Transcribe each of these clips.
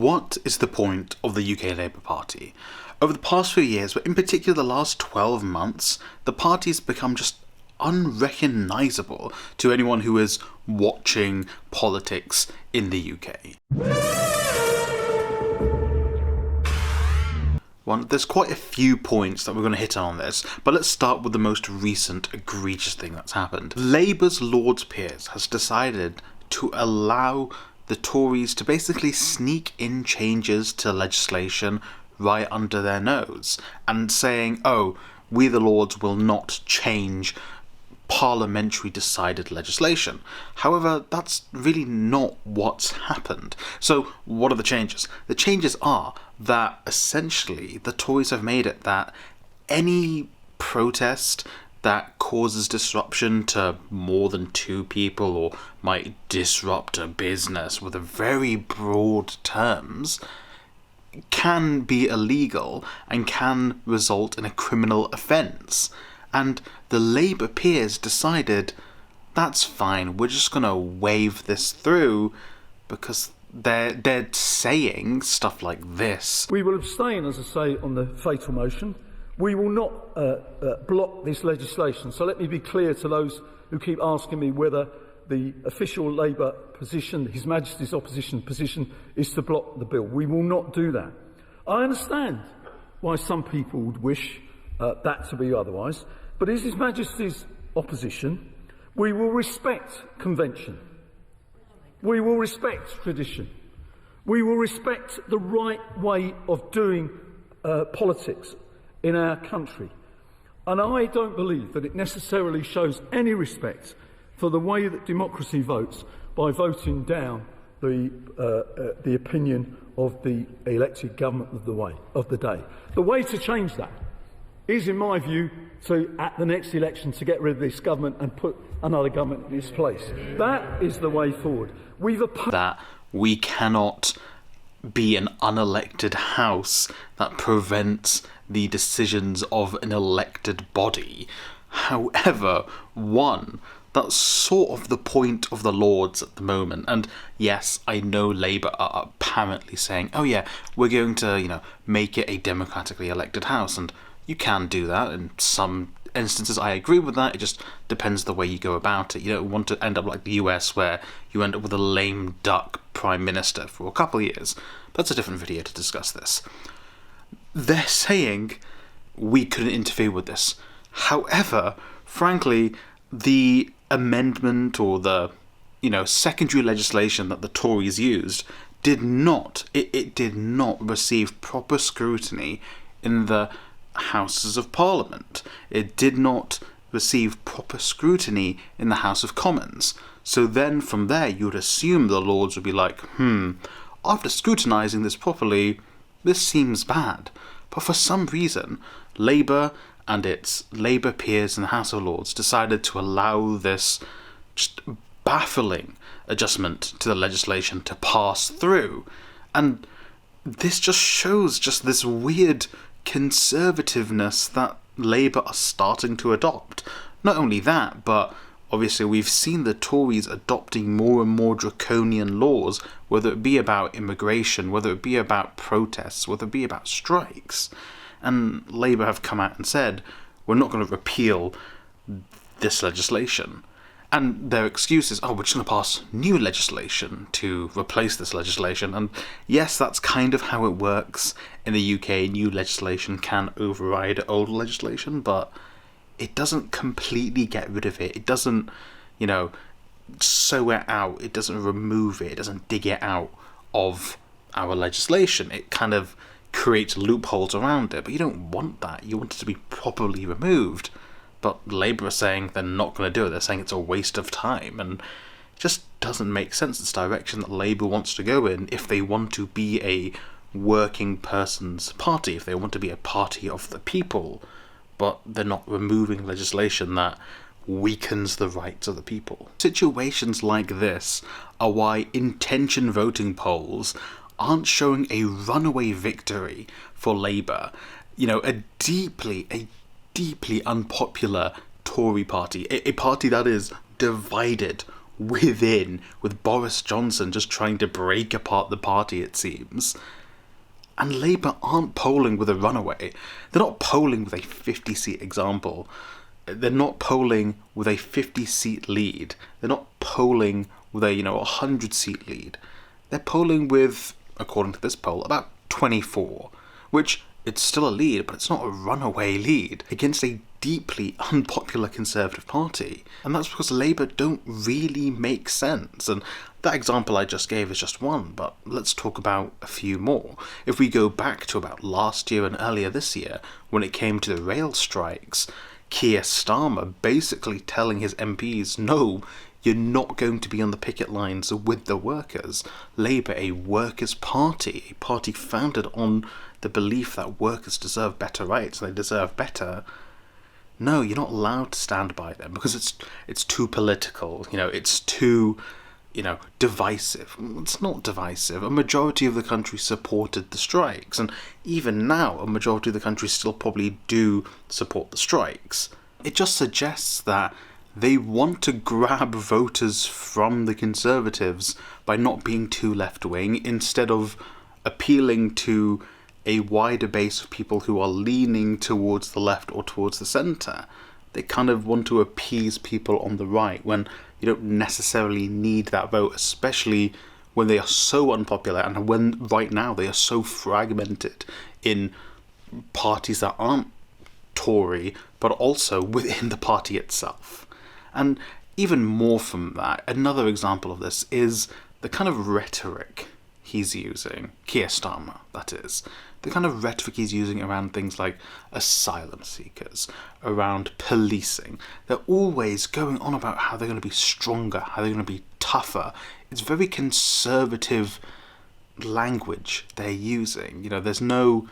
What is the point of the UK Labour Party? Over the past few years, but in particular the last 12 months, the party has become just unrecognisable to anyone who is watching politics in the UK. There's quite a few points that we're going to hit on this, but let's start with the most recent egregious thing that's happened. Labour's Lords Peers has decided to allow the Tories to basically sneak in changes to legislation right under their nose and saying, oh, we the Lords will not change parliamentary decided legislation. However, that's really not what's happened. So what are the changes? The changes are that essentially the Tories have made it that any protest that causes disruption to more than two people or might disrupt a business with a very broad terms can be illegal and can result in a criminal offence. And the Labour peers decided, that's fine, we're just going to wave this through because they're saying stuff like this. We will abstain, as I say, on the fatal motion. We will not block this legislation. So let me be clear to those who keep asking me whether the official Labour position, His Majesty's opposition position, is to block the bill. We will not do that. I understand why some people would wish that to be otherwise, but as His Majesty's opposition, we will respect convention. We will respect tradition. We will respect the right way of doing politics in our country. And I don't believe that it necessarily shows any respect for the way that democracy votes by voting down the opinion of the elected government of the day. The way to change that is, in my view, to, at the next election, to get rid of this government and put another government in its place. That is the way forward. That we cannot be an unelected house that prevents the decisions of an elected body. However, that's sort of the point of the Lords at the moment. And yes, I know Labour are apparently saying, oh yeah, we're going to, make it a democratically elected house. And you can do that. In some instances, I agree with that. It just depends the way you go about it. You don't want to end up like the US, where you end up with a lame duck prime minister for a couple of years. But that's a different video to discuss this. They're saying we couldn't interfere with this. However, frankly, the amendment or the secondary legislation that the Tories used did not receive proper scrutiny in the Houses of Parliament. It did not receive proper scrutiny in the House of Commons. So then from there you would assume the Lords would be like, after scrutinising this properly, this seems bad. But for some reason, Labour and its Labour peers in the House of Lords decided to allow this just baffling adjustment to the legislation to pass through. And this just shows just this weird conservativeness that Labour are starting to adopt. Not only that, but obviously we've seen the Tories adopting more and more draconian laws, whether it be about immigration, whether it be about protests, whether it be about strikes. And Labour have come out and said, we're not going to repeal this legislation. And their excuse is, we're just going to pass new legislation to replace this legislation. And yes, that's kind of how it works in the UK. New legislation can override old legislation, but it doesn't completely get rid of it. It doesn't, sew it out. It doesn't remove it. It doesn't dig it out of our legislation. It kind of creates loopholes around it, but you don't want that. You want it to be properly removed. But Labour are saying they're not going to do it. They're saying it's a waste of time, and it just doesn't make sense. It's the direction that Labour wants to go in if they want to be a working person's party, if they want to be a party of the people, but they're not removing legislation that weakens the rights of the people. Situations like this are why intention voting polls aren't showing a runaway victory for Labour. A deeply unpopular Tory party, a party that is divided within, with Boris Johnson just trying to break apart the party, it seems. And Labour aren't polling with a runaway. They're not polling with a 50-seat example. They're not polling with a 50-seat lead. They're not polling with a, 100-seat lead. They're polling with, according to this poll, about 24, which it's still a lead, but it's not a runaway lead against a deeply unpopular Conservative Party. And that's because Labour don't really make sense. And that example I just gave is just one, but let's talk about a few more. If we go back to about last year and earlier this year, when it came to the rail strikes, Keir Starmer basically telling his MPs, no, you're not going to be on the picket lines with the workers. Labour, a workers' party, a party founded on the belief that workers deserve better rights, and they deserve better. No, you're not allowed to stand by them because it's too political, it's too, divisive. It's not divisive. A majority of the country supported the strikes, and even now, a majority of the country still probably do support the strikes. It just suggests that they want to grab voters from the Conservatives by not being too left-wing, instead of appealing to a wider base of people who are leaning towards the left or towards the centre. They kind of want to appease people on the right when you don't necessarily need that vote, especially when they are so unpopular and when right now they are so fragmented in parties that aren't Tory, but also within the party itself. And even more from that, another example of this is the kind of rhetoric he's using, Keir Starmer, that is. The kind of rhetoric he's using around things like asylum seekers, around policing. They're always going on about how they're going to be stronger, how they're going to be tougher. It's very conservative language they're using. There's no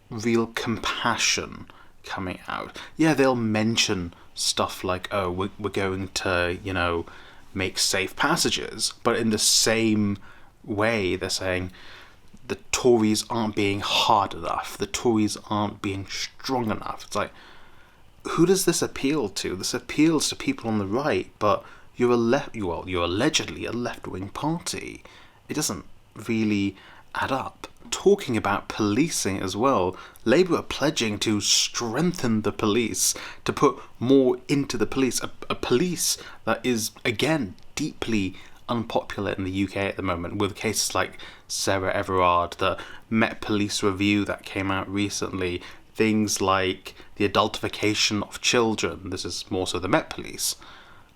real compassion coming out. Yeah, they'll mention stuff like, oh, we're going to, make safe passages, but in the same way they're saying the Tories aren't being hard enough, the Tories aren't being strong enough. It's like, who does this appeal to? This appeals to people on the right, but you're allegedly a left-wing party. It doesn't really add up. Talking about policing as well, Labour are pledging to strengthen the police, to put more into the police, a police that is, again, deeply unpopular in the UK at the moment, with cases like Sarah Everard, the Met Police review that came out recently, things like the adultification of children. This is more so the Met Police.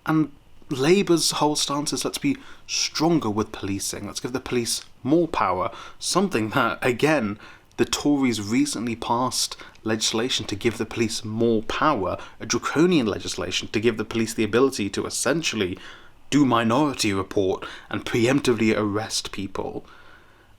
And Labour's whole stance is, let's be stronger with policing, let's give the police more power, something that, again, the Tories recently passed legislation to give the police more power, a draconian legislation to give the police the ability to essentially do minority report and preemptively arrest people.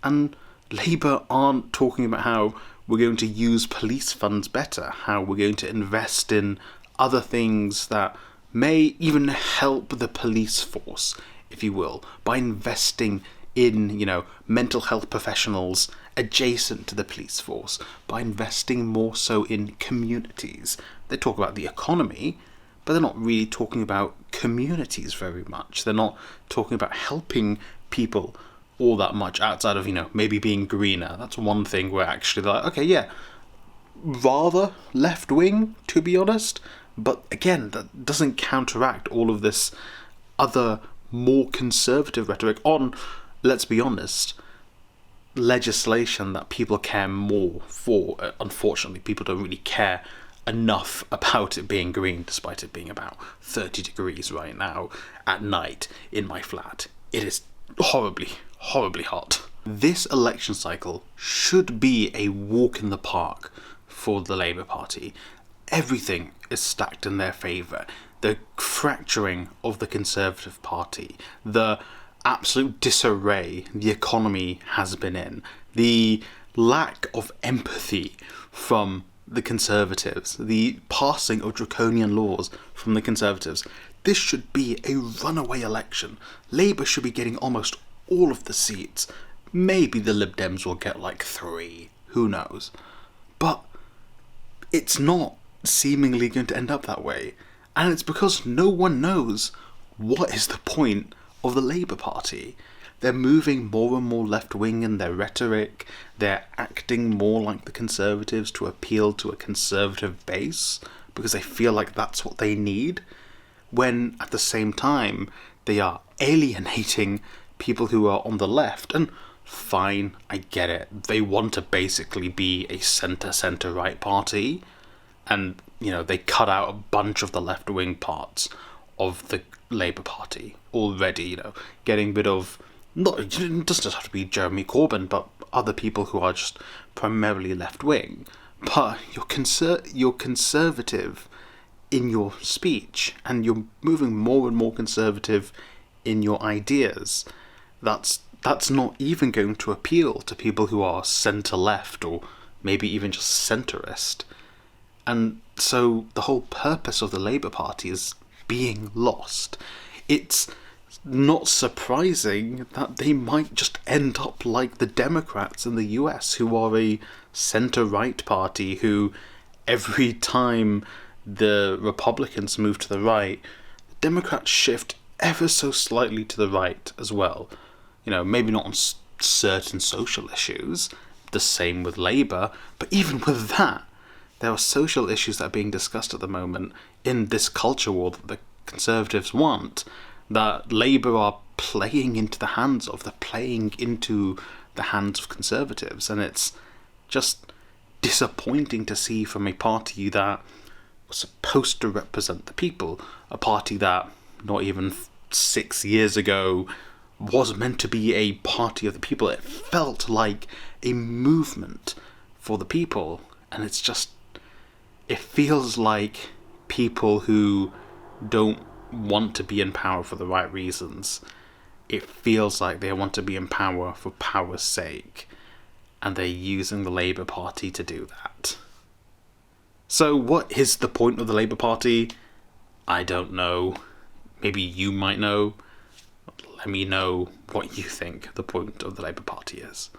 And Labour aren't talking about how we're going to use police funds better, how we're going to invest in other things that may even help the police force, if you will, by investing in, mental health professionals adjacent to the police force, by investing more so in communities. They talk about the economy, but they're not really talking about communities very much. They're not talking about helping people all that much outside of, maybe being greener. That's one thing where actually they're like, okay, yeah, rather left-wing, to be honest. But again, that doesn't counteract all of this other more conservative rhetoric on, let's be honest, legislation that people care more for. Unfortunately, people don't really care enough about it being green, despite it being about 30 degrees right now at night in my flat. It is horribly, horribly hot. This election cycle should be a walk in the park for the Labour Party. Everything is stacked in their favour. The fracturing of the Conservative Party, the absolute disarray the economy has been in, the lack of empathy from the Conservatives, the passing of draconian laws from the Conservatives. This should be a runaway election. Labour should be getting almost all of the seats. Maybe the Lib Dems will get like 3, who knows. But it's not seemingly going to end up that way. And it's because no one knows what is the point of the Labour Party? They're moving more and more left-wing in their rhetoric. They're acting more like the Conservatives to appeal to a Conservative base because they feel like that's what they need, when at the same time they are alienating people who are on the left. And fine, I get it. They want to basically be a centre-right party, and, they cut out a bunch of the left-wing parts of the Labour Party already, getting rid of, it doesn't just have to be Jeremy Corbyn, but other people who are just primarily left-wing. But you're conservative in your speech, and you're moving more and more conservative in your ideas. That's not even going to appeal to people who are centre-left, or maybe even just centrist. And so the whole purpose of the Labour Party is being lost. It's not surprising that they might just end up like the Democrats in the US, who are a centre-right party who, every time the Republicans move to the right, the Democrats shift ever so slightly to the right as well. Maybe not on certain social issues, the same with Labour, but even with that, there are social issues that are being discussed at the moment in this culture war that the Conservatives want, that Labour are playing into the hands of. They're playing into the hands of Conservatives, and it's just disappointing to see from a party that was supposed to represent the people, a party that not even 6 years ago was meant to be a party of the people. It felt like a movement for the people, and it feels like people who don't want to be in power for the right reasons. It feels like they want to be in power for power's sake, and they're using the Labour Party to do that. So what is the point of the Labour Party? I don't know. Maybe you might know. Let me know what you think the point of the Labour Party is.